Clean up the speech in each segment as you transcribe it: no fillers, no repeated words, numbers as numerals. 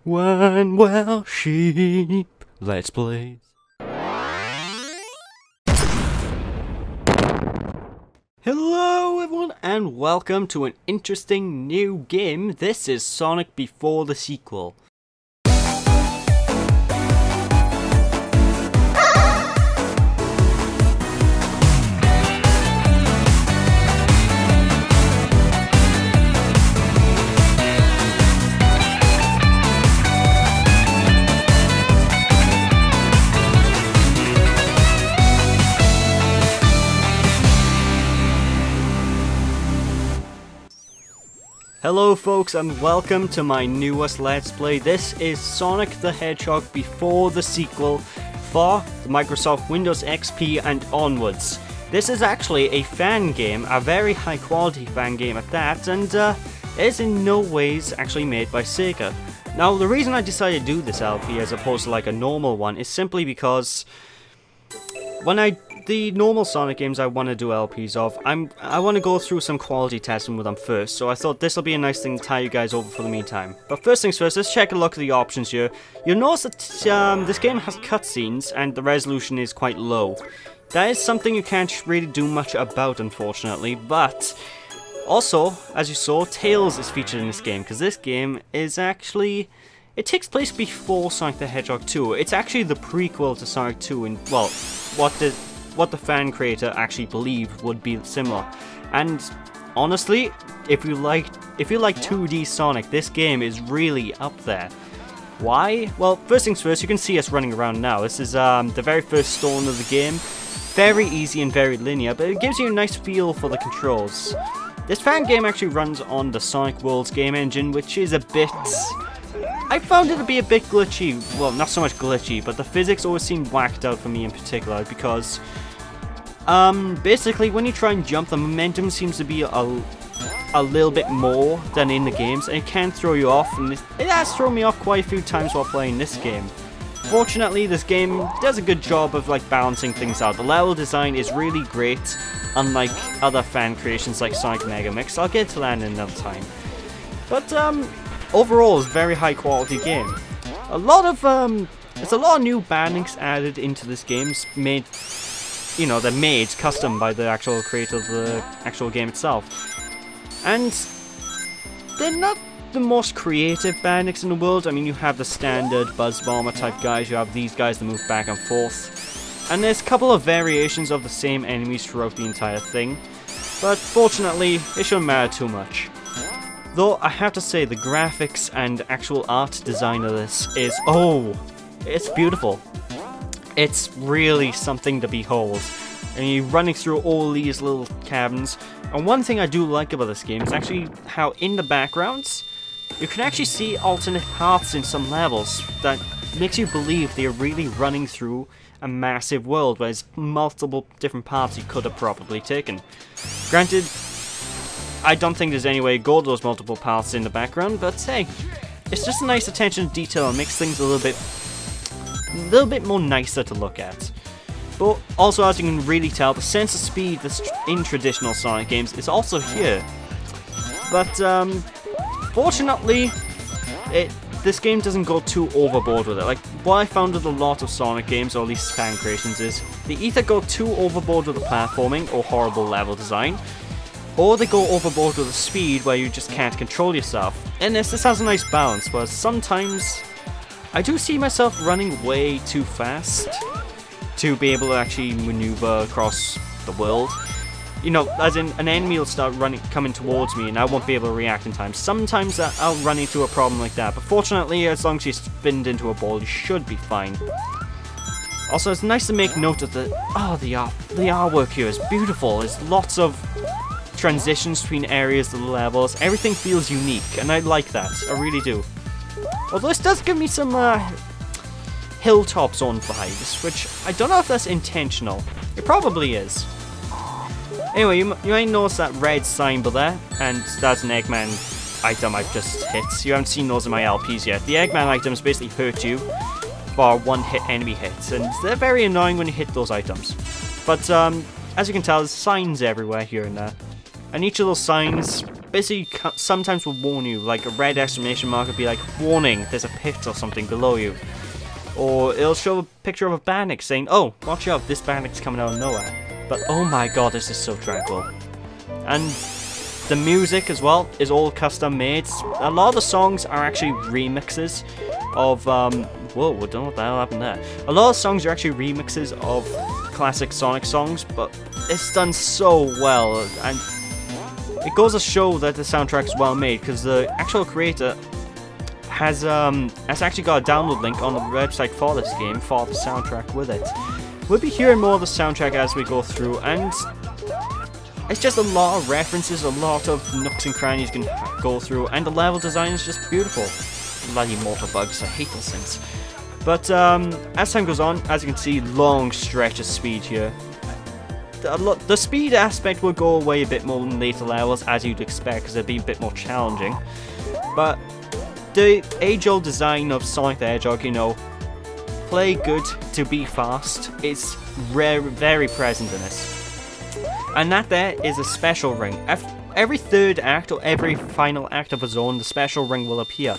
One well sheep, let's play. Hello everyone and welcome to an interesting new game. This is Sonic before the sequel. Hello folks and welcome to my newest Let's Play. This is Sonic the Hedgehog before the sequel for the Microsoft Windows XP and onwards. This is actually a fan game, a very high quality fan game at that, and is in no ways actually made by Sega. Now the reason I decided to do this LP as opposed to like a normal one is simply because the normal Sonic games I want to do LPs of, I want to go through some quality testing with them first, so I thought this will be a nice thing to tie you guys over for the meantime. But first things first, let's check a look at the options here. You'll notice that this game has cutscenes and the resolution is quite low. That is something you can't really do much about, unfortunately, but also, as you saw, Tails is featured in this game, because this game is actually... It takes place before Sonic the Hedgehog 2. It's actually the prequel to Sonic 2 in, well, what the fan creator actually believed would be similar. And honestly, if you like 2D Sonic, this game is really up there. Why? Well, first things first, you can see us running around now. This is the very first stone of the game. Very easy and very linear, but it gives you a nice feel for the controls. This fan game actually runs on the Sonic Worlds game engine, which is a bit... I found it to be a bit glitchy. Well, not so much glitchy, but the physics always seem whacked out for me in particular because basically when you try and jump, the momentum seems to be a little bit more than in the games, and it can throw you off, and it has thrown me off quite a few times while playing this game. Fortunately, this game does a good job of like balancing things out. The level design is really great, unlike other fan creations like Sonic Mega Mix. I'll get to that in another time. But overall, it's a very high quality game. There's a lot of new bandings added into this game, made, you know, they're made custom by the actual creator of the actual game itself. And they're not the most creative bandits in the world. I mean, you have the standard Buzz Bomber type guys, you have these guys that move back and forth, and there's a couple of variations of the same enemies throughout the entire thing, but fortunately, it shouldn't matter too much. Though, I have to say, the graphics and actual art design of this is, oh, it's beautiful. It's really something to behold. And you're running through all these little cabins. And one thing I do like about this game is actually how in the backgrounds, you can actually see alternate paths in some levels that makes you believe they're really running through a massive world where there's multiple different paths you could have probably taken. Granted, I don't think there's any way to go to those multiple paths in the background, but hey, it's just a nice attention to detail and makes things a little bit more nicer to look at. But also, as you can really tell, the sense of speed that's in traditional Sonic games is also here. But fortunately, this game doesn't go too overboard with it. Like, what I found with a lot of Sonic games, or at least fan creations, is they either go too overboard with the platforming or horrible level design, or they go overboard with the speed where you just can't control yourself. And this has a nice balance, where sometimes I do see myself running way too fast to be able to actually maneuver across the world. You know, as in, an enemy will start coming towards me and I won't be able to react in time. Sometimes I'll run into a problem like that, but fortunately, as long as you spin into a ball, you should be fine. Also, it's nice to make note of the artwork here is beautiful. There's lots of transitions between areas of the levels. Everything feels unique, and I like that. I really do. Although this does give me some Hilltop Zone vibes, which I don't know if that's intentional. It probably is. Anyway, you might notice that red sign there, and that's an Eggman item I've just hit. You haven't seen those in my LPs yet. The Eggman items basically hurt you for one-hit enemy hits, and they're very annoying when you hit those items. But as you can tell, there's signs everywhere here and there. And each of those signs basically sometimes will warn you, like a red exclamation mark would be like, warning, there's a pit or something below you. Or it'll show a picture of a Bannock saying, oh, watch out, this Bannock's coming out of nowhere. But oh my god, this is so tranquil. And the music as well is all custom made. A lot of the songs are actually remixes of, whoa, I don't know what the hell happened there. A lot of songs are actually remixes of classic Sonic songs, but it's done so well. And it goes to show that the soundtrack is well made, because the actual creator has actually got a download link on the website for this game, for the soundtrack with it. We'll be hearing more of the soundtrack as we go through, and it's just a lot of references, a lot of nooks and crannies you can go through, and the level design is just beautiful. Bloody mortar bugs, I hate those things. But as time goes on, as you can see, long stretch of speed here. The speed aspect will go away a bit more in later levels, as you'd expect, because it'll be a bit more challenging. But the age-old design of Sonic the Hedgehog, you know, play good to be fast, is very present in this. And that there is a special ring. Every third act or every final act of a zone, the special ring will appear.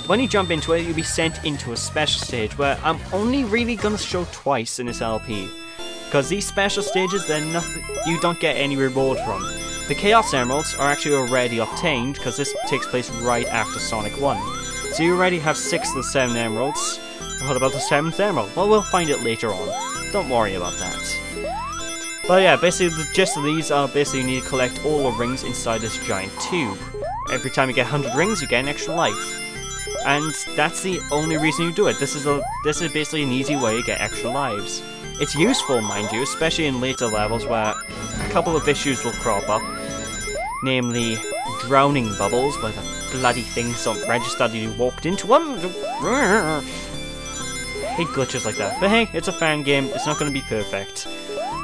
When you jump into it, you'll be sent into a special stage where I'm only really going to show twice in this LP. Because these special stages, they're nothing, you don't get any reward from. The Chaos Emeralds are actually already obtained, because this takes place right after Sonic 1. So you already have 6 of the 7 emeralds. What about the 7th emerald? Well, we'll find it later on. Don't worry about that. But yeah, basically the gist of these are basically you need to collect all the rings inside this giant tube. Every time you get 100 rings, you get an extra life. And that's the only reason you do it. This is basically an easy way to get extra lives. It's useful, mind you, especially in later levels where a couple of issues will crop up. Namely, drowning bubbles, where the bloody things don't register that you walked into them. Hate glitches like that. But hey, it's a fan game, it's not going to be perfect.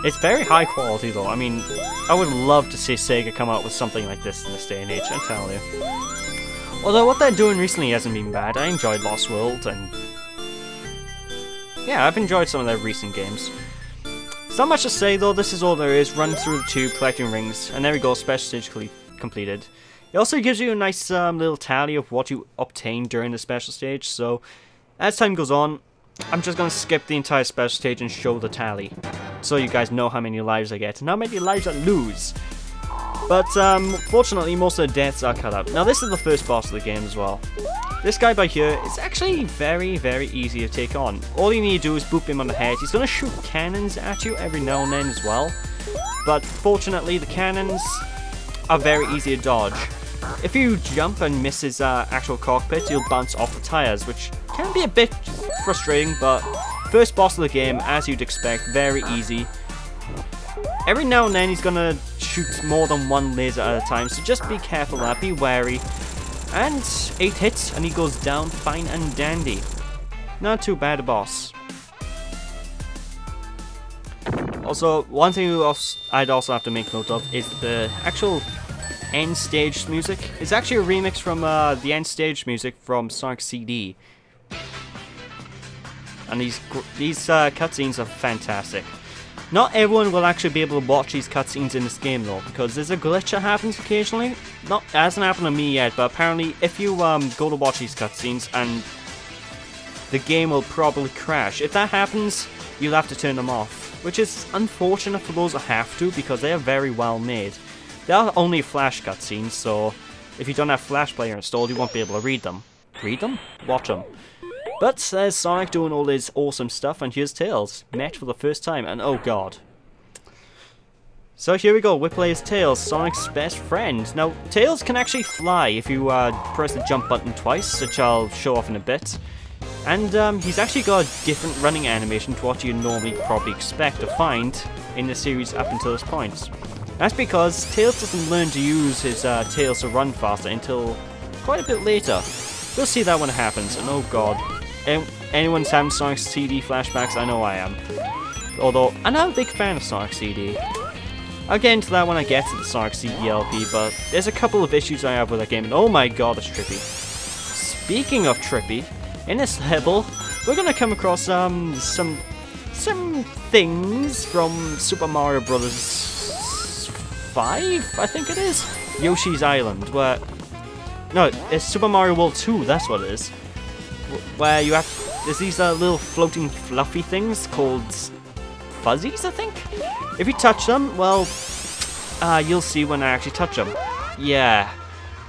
It's very high quality though. I mean, I would love to see Sega come out with something like this in this day and age, I'm telling you. Although what they're doing recently hasn't been bad. I enjoyed Lost World, and yeah, I've enjoyed some of their recent games. It's not much to say though, this is all there is. Run through the tube, collecting rings, and there we go, special stage completed. It also gives you a nice little tally of what you obtained during the special stage, so as time goes on, I'm just going to skip the entire special stage and show the tally, so you guys know how many lives I get and how many lives I lose. But fortunately, most of the deaths are cut out. Now this is the first boss of the game as well. This guy by here is actually very easy to take on. All you need to do is boop him on the head. He's going to shoot cannons at you every now and then as well. But fortunately, the cannons are very easy to dodge. If you jump and miss his actual cockpit, you'll bounce off the tires, which can be a bit frustrating, but first boss of the game, as you'd expect, very easy. Every now and then he's gonna shoot more than one laser at a time, so just be careful of that, be wary. And 8 hits and he goes down fine and dandy. Not too bad a boss. Also, one thing I'd also have to make note of is the actual end stage music. It's actually a remix from the end stage music from Sonic CD. And these cutscenes are fantastic. Not everyone will actually be able to watch these cutscenes in this game though, because there's a glitch that happens occasionally. It hasn't happened to me yet, but apparently if you go to watch these cutscenes and the game will probably crash. If that happens, you'll have to turn them off, which is unfortunate for those that have to, because they are very well made. They are only Flash cutscenes, so if you don't have Flash Player installed, you won't be able to read them. Read them? Watch them. But there's Sonic doing all his awesome stuff, and here's Tails, met for the first time, and oh god. So here we go, we play as Tails, Sonic's best friend. Now, Tails can actually fly if you press the jump button twice, which I'll show off in a bit. And he's actually got a different running animation to what you normally probably expect to find in the series up until this point. That's because Tails doesn't learn to use his tails to run faster until quite a bit later. We'll see that when it happens, and oh god. Anyone's having Sonic CD flashbacks? I know I am. Although, I'm not a big fan of Sonic CD. I'll get into that when I get to the Sonic CD LP, but there's a couple of issues I have with that game, and oh my god, it's trippy. Speaking of trippy, in this level, we're gonna come across some things from Super Mario Bros. 5, I think it is. Yoshi's Island, where... No, it's Super Mario World 2, that's what it is. Where you have... There's these little floating fluffy things called fuzzies, I think? If you touch them, well, you'll see when I actually touch them. Yeah,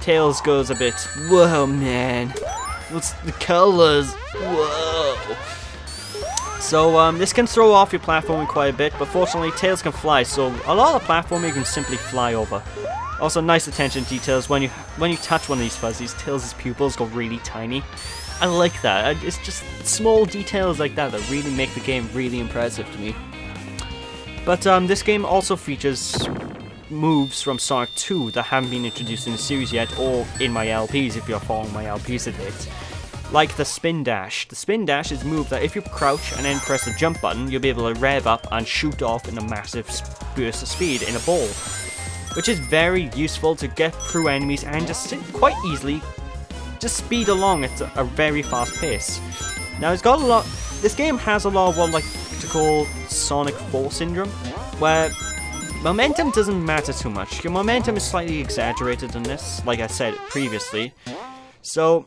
Tails goes a bit, whoa man, what's the colors, whoa. So this can throw off your platforming quite a bit, but fortunately Tails can fly, so a lot of the platforming you can simply fly over. Also, nice attention to details, when you touch one of these fuzzies, Tails' pupils go really tiny. I like that. It's just small details like that that really make the game really impressive to me. But this game also features moves from Sonic 2 that haven't been introduced in the series yet, or in my LPs if you're following my LPs to date. Like the Spin Dash. The Spin Dash is a move that if you crouch and then press the jump button, you'll be able to rev up and shoot off in a massive burst of speed in a ball. Which is very useful to get through enemies and just quite easily just speed along at a very fast pace. Now it's got a lot, this game has a lot of what I like to call Sonic 4 syndrome, where momentum doesn't matter too much. Your momentum is slightly exaggerated in this, like I said previously. So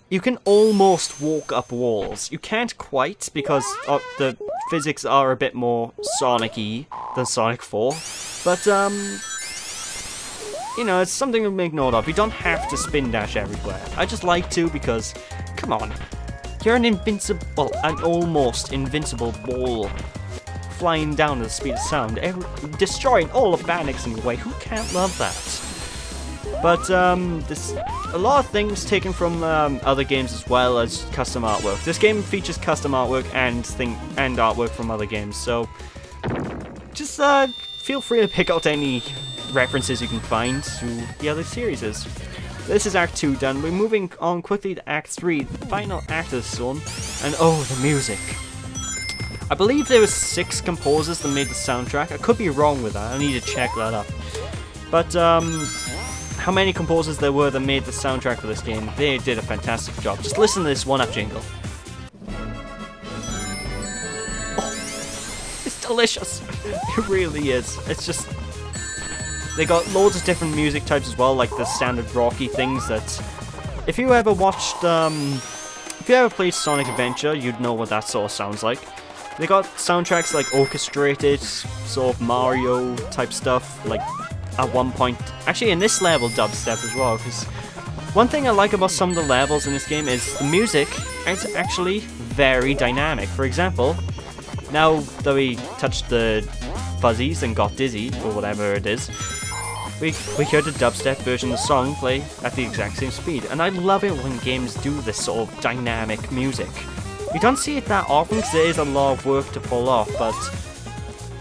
you can almost walk up walls. You can't quite because the physics are a bit more Sonic-y than Sonic 4, but you know, it's something to make note of. You don't have to spin dash everywhere. I just like to because, come on, you're an almost invincible ball flying down at the speed of sound, destroying all the mechanics in your way. Who can't love that? But there's a lot of things taken from other games as well as custom artwork. This game features custom artwork and artwork from other games, so just feel free to pick out any references you can find to the other series. This is Act 2 done. We're moving on quickly to Act 3, the final act of this one, and oh, the music. I believe there were 6 composers that made the soundtrack. I could be wrong with that, I need to check that up. But how many composers there were that made the soundtrack for this game, they did a fantastic job. Just listen to this one-up jingle. Oh, it's delicious. It really is. It's just... They got loads of different music types as well, like the standard rocky things that... If you ever watched, if you ever played Sonic Adventure, you'd know what that sort of sounds like. They got soundtracks like orchestrated, sort of Mario type stuff, like at one point... Actually in this level, dubstep as well, because one thing I like about some of the levels in this game is the music is actually very dynamic. For example, now that we touched the fuzzies and got dizzy, or whatever it is, we heard the dubstep version of the song play at the exact same speed, and I love it when games do this sort of dynamic music. You don't see it that often because there is a lot of work to pull off, but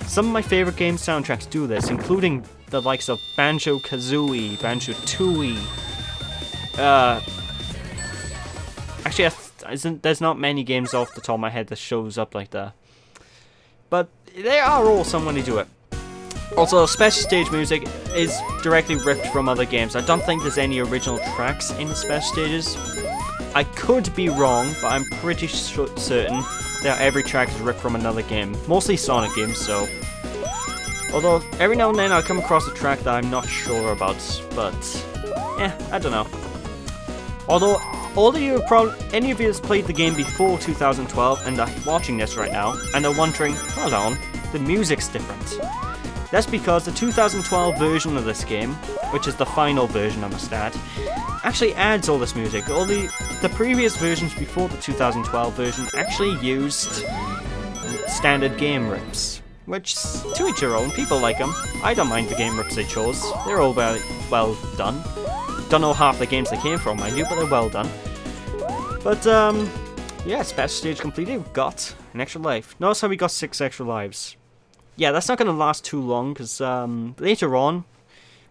some of my favourite game soundtracks do this, including the likes of Banjo-Kazooie, Banjo-Tooie. Actually, there's not many games off the top of my head that shows up like that. But they are all some when they do it. Also, special stage music is directly ripped from other games. I don't think there's any original tracks in the special stages. I could be wrong, but I'm pretty certain that every track is ripped from another game. Mostly Sonic games, so... Although, every now and then I'll come across a track that I'm not sure about, but... I don't know. Although, any of you has played the game before 2012 and are watching this right now, and are wondering, hold on, the music's different. That's because the 2012 version of this game, which is the final version I must add, actually adds all this music. All the previous versions before the 2012 version actually used standard game rips, which, to each your own, people like them. I don't mind the game rips they chose. They're all well done. Don't know half the games they came from, mind you, but they're well done. But, yeah, special stage completed. We've got an extra life. Notice how we got 6 extra lives. Yeah, that's not going to last too long, because later on,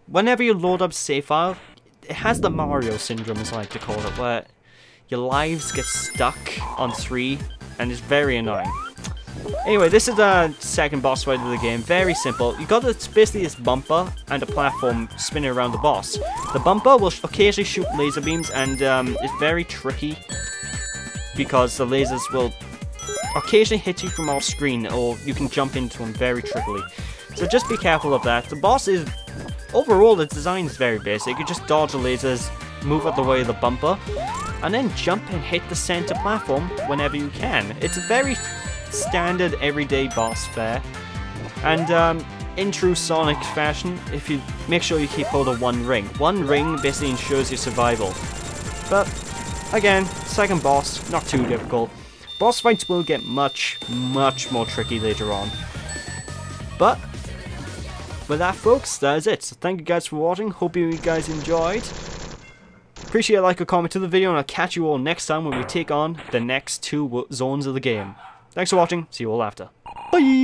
whenever you load up save file, it has the Mario syndrome, as I like to call it, where your lives get stuck on 3, and it's very annoying. Anyway, this is the second boss fight of the game. Very simple. You got basically this bumper and a platform spinning around the boss. The bumper will occasionally shoot laser beams, and it's very tricky because the lasers will occasionally hit you from off screen, or you can jump into them very trickily. So just be careful of that. The boss is overall the design is very basic. You just dodge the lasers, move out the way of the bumper, and then jump and hit the center platform whenever you can. It's a very standard everyday boss fare, and in true Sonic fashion, if you make sure you keep hold of one ring basically ensures your survival. But again, second boss, not too difficult. Boss fights will get much more tricky later on. But with that, folks, that is it. So thank you guys for watching. Hope you guys enjoyed. Appreciate a like or comment to the video, and I'll catch you all next time when we take on the next 2 zones of the game. Thanks for watching. See you all after. Bye!